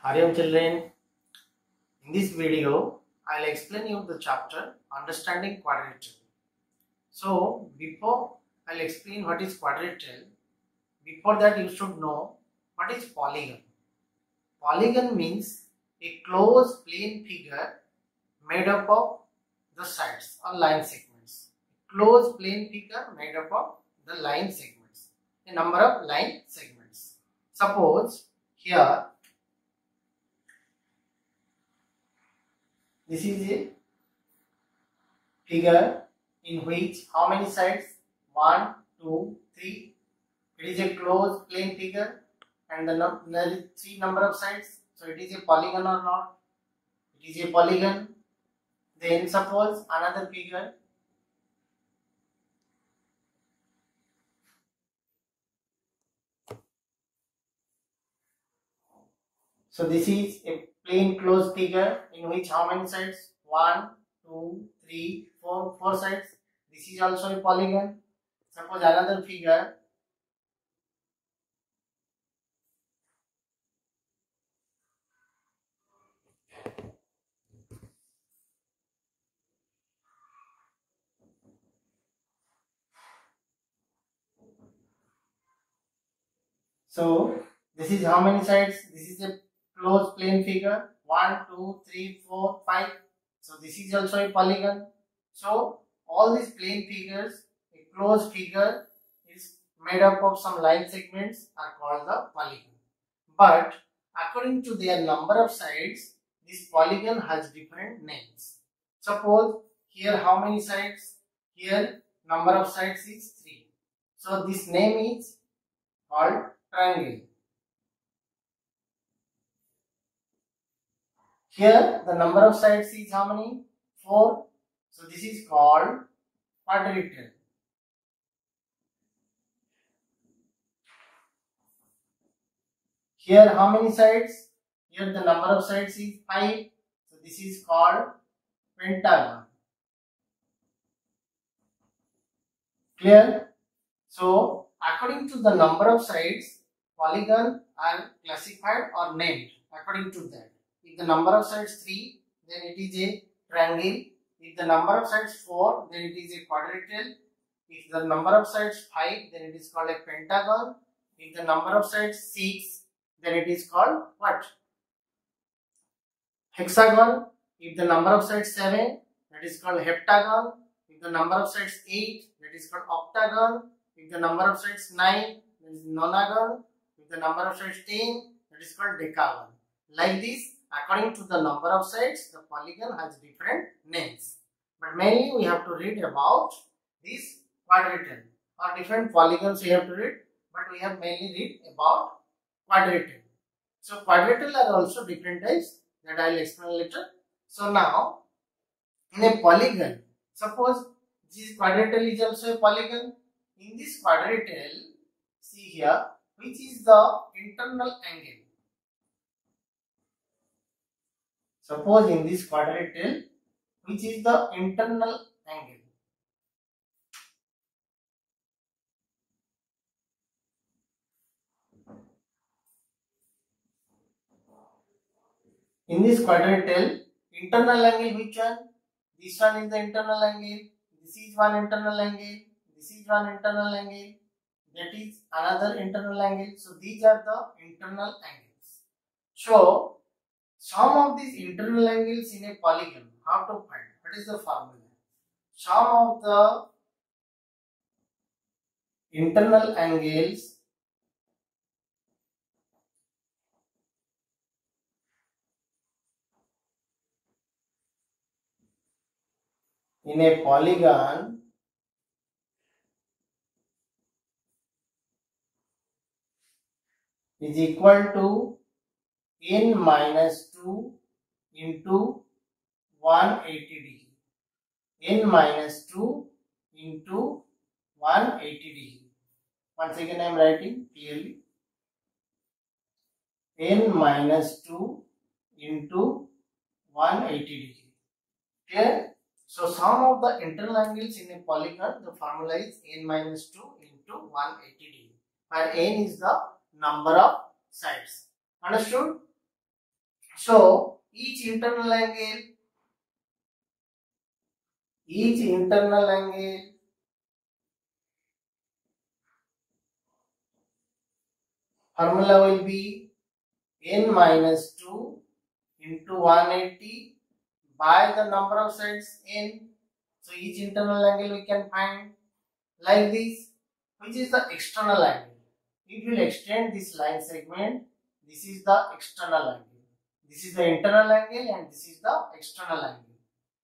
Hariam children, in this video I will explain you the chapter Understanding Quadrilateral. So before I will explain what is quadrilateral, before that you should know what is polygon. Polygon means a closed plane figure made up of the sides or line segments. Closed plane figure made up of the line segments, a number of line segments. Suppose here this is a figure in which how many sides? 1, 2, 3. It is a closed plane figure and there is 3 number of sides. So it is a polygon or not? It is a polygon. Then suppose another figure. So this is a plain closed figure in which how many sides? 1, 2, 3, 4. 4 sides. This is also a polygon. Suppose another figure. So this is how many sides? This is a closed plane figure. 1, 2, 3, 4, 5. So this is also a polygon. So all these plane figures, a closed figure is made up of some line segments are called the polygon. But according to their number of sides, this polygon has different names. Suppose here how many sides? Here number of sides is 3. So this name is called triangle. Here the number of sides is how many? 4. So this is called quadrilateral. Here how many sides? Here the number of sides is 5. So this is called pentagon. Clear? So according to the number of sides, polygon are classified or named according to that. If the number of sides 3, then it is a triangle. If the number of sides 4, then it is a quadrilateral. If the number of sides 5, then it is called a pentagon. If the number of sides 6, then it is called what? Hexagon. If the number of sides 7, that is called heptagon. If the number of sides 8, that is called octagon. If the number of sides 9, that is nonagon. If the number of sides 10, that is called decagon. Like this, according to the number of sides, the polygon has different names. But mainly we have to read about this quadrilateral or different polygons we have to read. But we have mainly read about quadrilateral. So quadrilateral are also different types that I will explain later. So now in a polygon, suppose this quadrilateral is also a polygon. In this quadrilateral, see here, which is the internal angle. Suppose in this quadrilateral, which is the internal angle. In this quadrilateral, internal angle which one? This one is the internal angle. This is one internal angle. This is one internal angle. That is another internal angle. So these are the internal angles. So sum of these internal angles in a polygon, how to find? What is the formula? Sum of the internal angles in a polygon is equal to n minus 2 into 180 degree. N minus 2 into 180 degree. Once again I am writing clearly. N minus 2 into 180 degree. Clear? So sum of the internal angles in a polygon, the formula is n minus 2 into 180 degree. Where n is the number of sides. Understood? So each internal angle formula will be n minus 2 into 180 by the number of sides n. So each internal angle we can find like this, which is the external angle. If you will extend this line segment, this is the external angle. This is the internal angle and this is the external angle.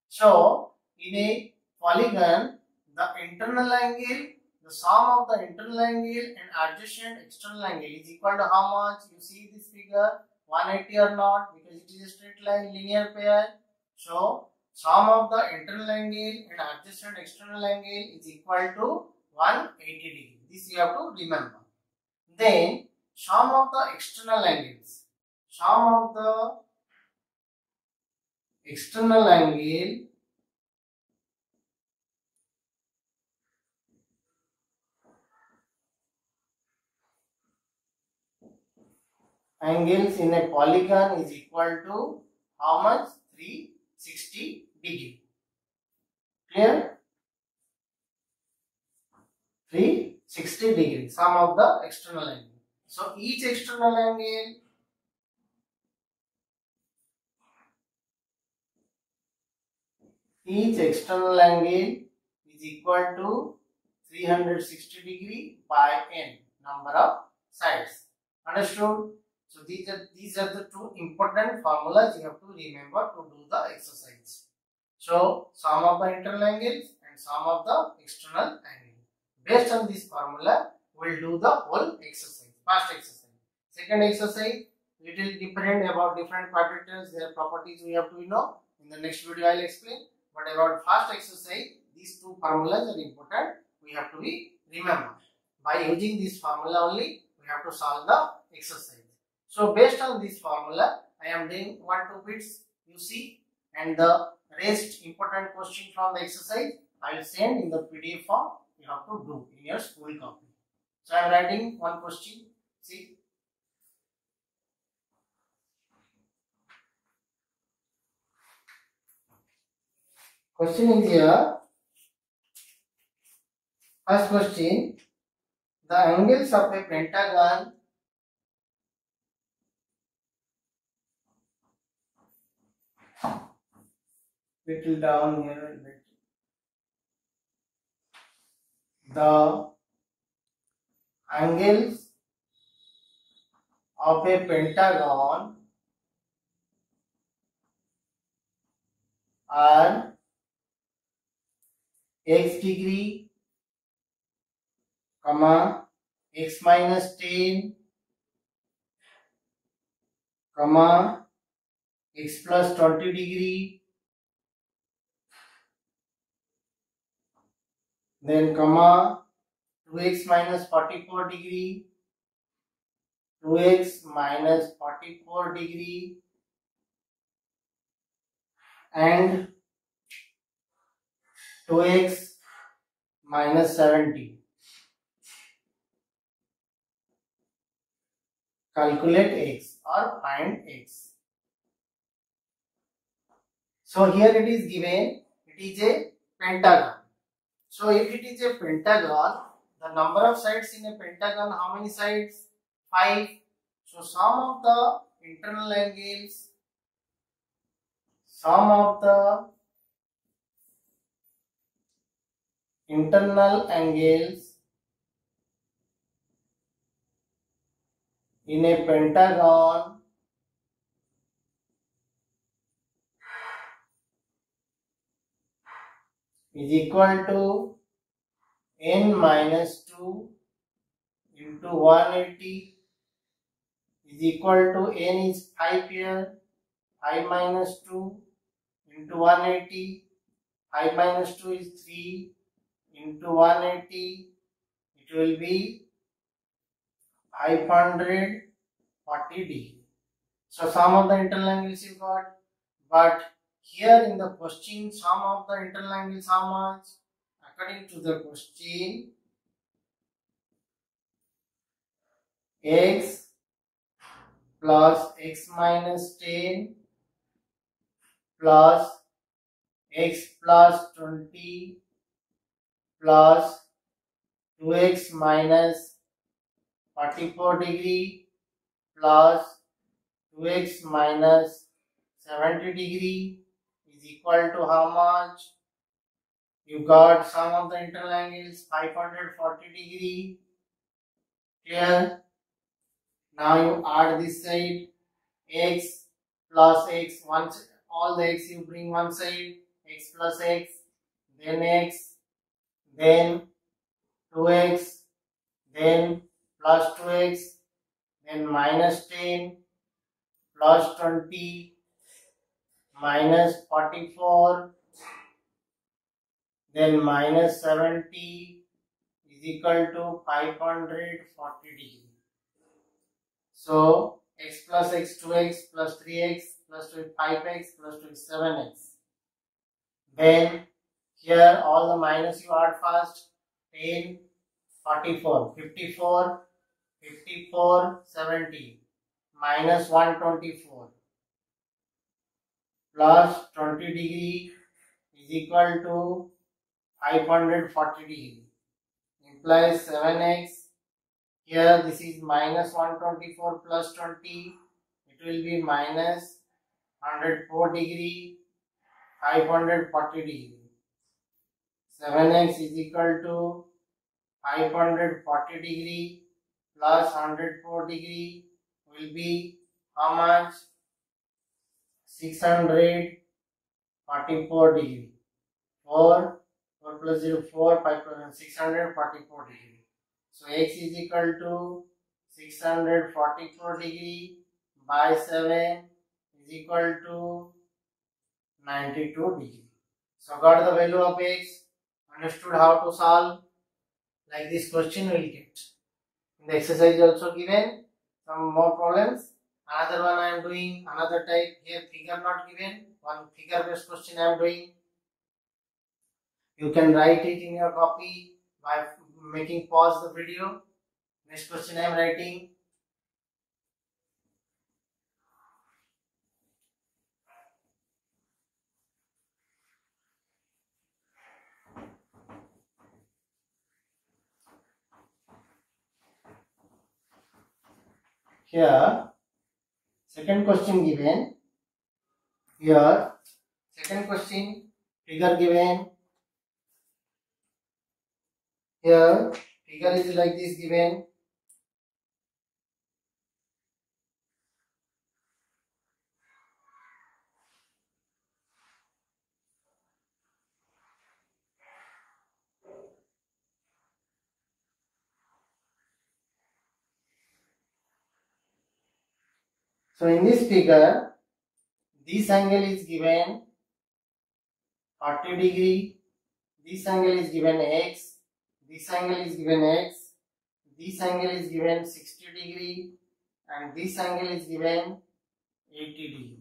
So in a polygon, the internal angle, the sum of the internal angle and adjacent external angle is equal to how much? You see this figure, 180 or not, because it is a straight line linear pair. So sum of the internal angle and adjacent external angle is equal to 180 degree. This you have to remember. Then sum of the external angles. Sum of the external angle angles in a polygon is equal to how much? 360 degree. Clear? 360 degree. Sum of the external angle. So each external angle is equal to 360 degree by n number of sides. Understood? So these are the two important formulas you have to remember to do the exercise. So sum of the internal angles and sum of the external angle. Based on this formula, we will do the whole exercise. First exercise. Second exercise, little different about different quadrilaterals, their properties we have to know. In the next video, I will explain. But about first exercise, these two formulas are important. We have to be remembered. By using this formula only, we have to solve the exercise. So based on this formula, I am doing 1-2 bits, you see, and the rest important question from the exercise I will send in the PDF form. You have to do in your school copy. So I am writing one question. See. Question is here. First question. The angles of a pentagon little down here. The angles of a pentagon are x degree, comma x minus 10, comma x plus 20 degree, then comma 2x minus 44 degree, 2x minus 44 degree, and 2x minus 70. Calculate x or find x. So here it is given, it is a pentagon. So if it is a pentagon, the number of sides in a pentagon, how many sides? 5. So sum of the internal angles in a pentagon is equal to n minus 2 into 180 is equal to n is 5 here, 5 minus 2 into 180, 5 minus 2 is 3 into 180, it will be 540 degree. So sum of the internal angles you got, but here in the question sum of the internal angles how much? According to the question, x plus x minus 10 plus x plus 20 plus 2x minus 44 degree plus 2x minus 70 degree is equal to how much? You got sum of the internal angles 540 degree. Clear? Now you add this side, x plus x, once all the x you bring one side, x plus x, then 2x, then plus 2x, then minus 10, plus 20, minus 44, then minus 70 is equal to 540 degree. So x plus x 2x plus 3x plus 5x plus 7x. Then here all the minus you add first, 10, 44, 54, 54, 70, minus 124 plus 20 degree is equal to 540 degree. Implies 7x. Here this is minus 124 plus 20. It will be minus 104 degree, 540 degree. 7x is equal to 540 degree plus 104 degree will be how much? 644 degree. 4 plus 0, 4, 5 plus 644 degree. So x is equal to 644 degree by 7 is equal to 92 degree. So got the value of x, understood how to solve. Like this question will get. In the exercise also given some more problems. Another one I am doing, another type. Here figure not given, one figure based question I am doing. You can write it in your copy by making pause the video. Next question I am writing. Here second question given. Here second question figure given. Here figure is like this given. So in this figure, this angle is given 40 degree, this angle is given x, this angle is given x, this angle is given 60 degree, and this angle is given 80 degree.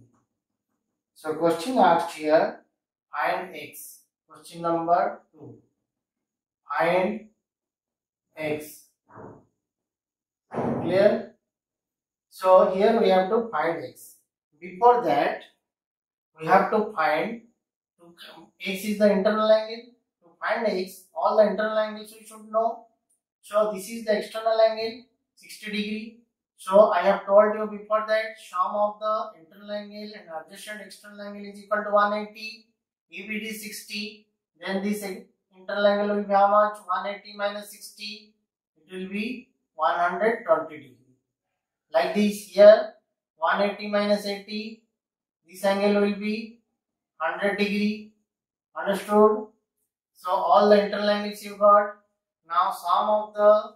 So question asked here, find x. Question number 2. Find x. Clear? So here we have to find x. Before that, we have to find x is the internal angle. To find x, all the internal angles we should know. So this is the external angle, 60 degree. So I have told you before that sum of the internal angle and adjacent external angle is equal to 180. If it is 60, then this internal angle will be how much? 180 minus 60. It will be 120 degree. Like this here, 180 minus 80. This angle will be 100 degree. Understood? So all the internal angles you got. Now sum of the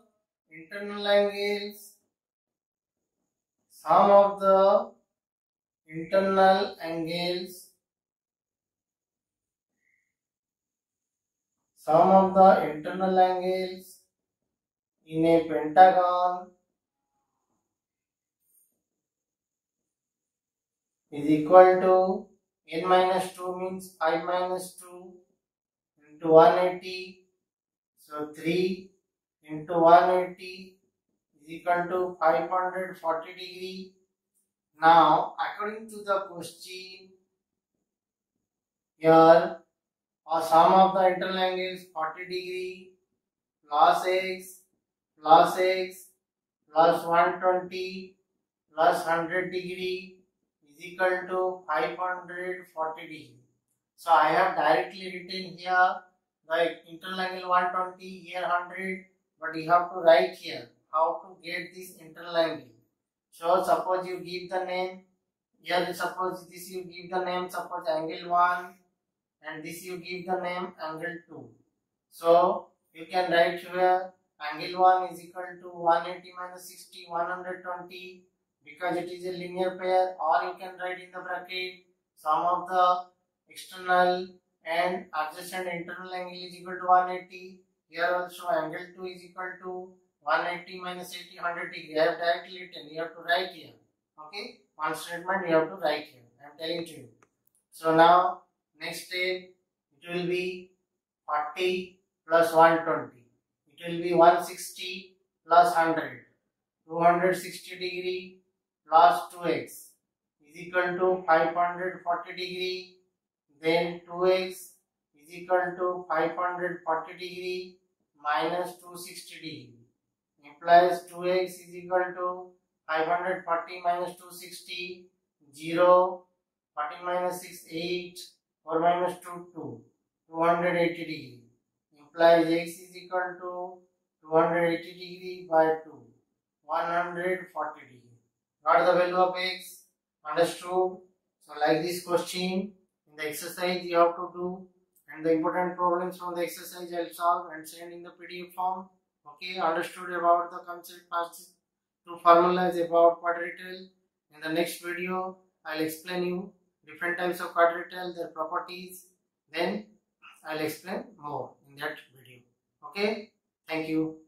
internal angles. Sum of the internal angles. Sum of the internal angles in a pentagon is equal to n minus 2 means 5 minus 2 into 180. So 3 into 180 is equal to 540 degree. Now, according to the question, here sum of the internal angles 40 degree plus x plus x plus 120 plus 100 degree is equal to 540 degree. So I have directly written here the internal angle 120, here 100, but you have to write here how to get this internal angle. So suppose you give the name, here suppose this you give the name, suppose angle 1, and this you give the name angle 2. So you can write here angle 1 is equal to 180 minus 60, 120, because it is a linear pair, or you can write in the bracket sum of the external and adjacent internal angle is equal to 180. Here also angle 2 is equal to 180 minus 80, 100 degree. I have directly written, you have to write here. Okay, one statement you have to write here. I am telling to you. So now next step, it will be 40 plus 120. It will be 160 plus 100. 260 degree plus 2x is equal to 540 degree. Then 2x is equal to 540 degree minus 260 degree. Implies 2x is equal to 540 minus 260, 0, 40 minus 6, 8, 4 minus 2, 2, 280 degree. Implies x is equal to 280 degree by 2, 140 degree. Got the value of x? Understood? So like this question, in the exercise you have to do, and the important problems from the exercise I will solve and send in the PDF form. Okay, understood about the concept first to formalize about quadrilateral. In the next video, I will explain you different types of quadrilateral, their properties. Then I will explain more in that video. Okay, thank you.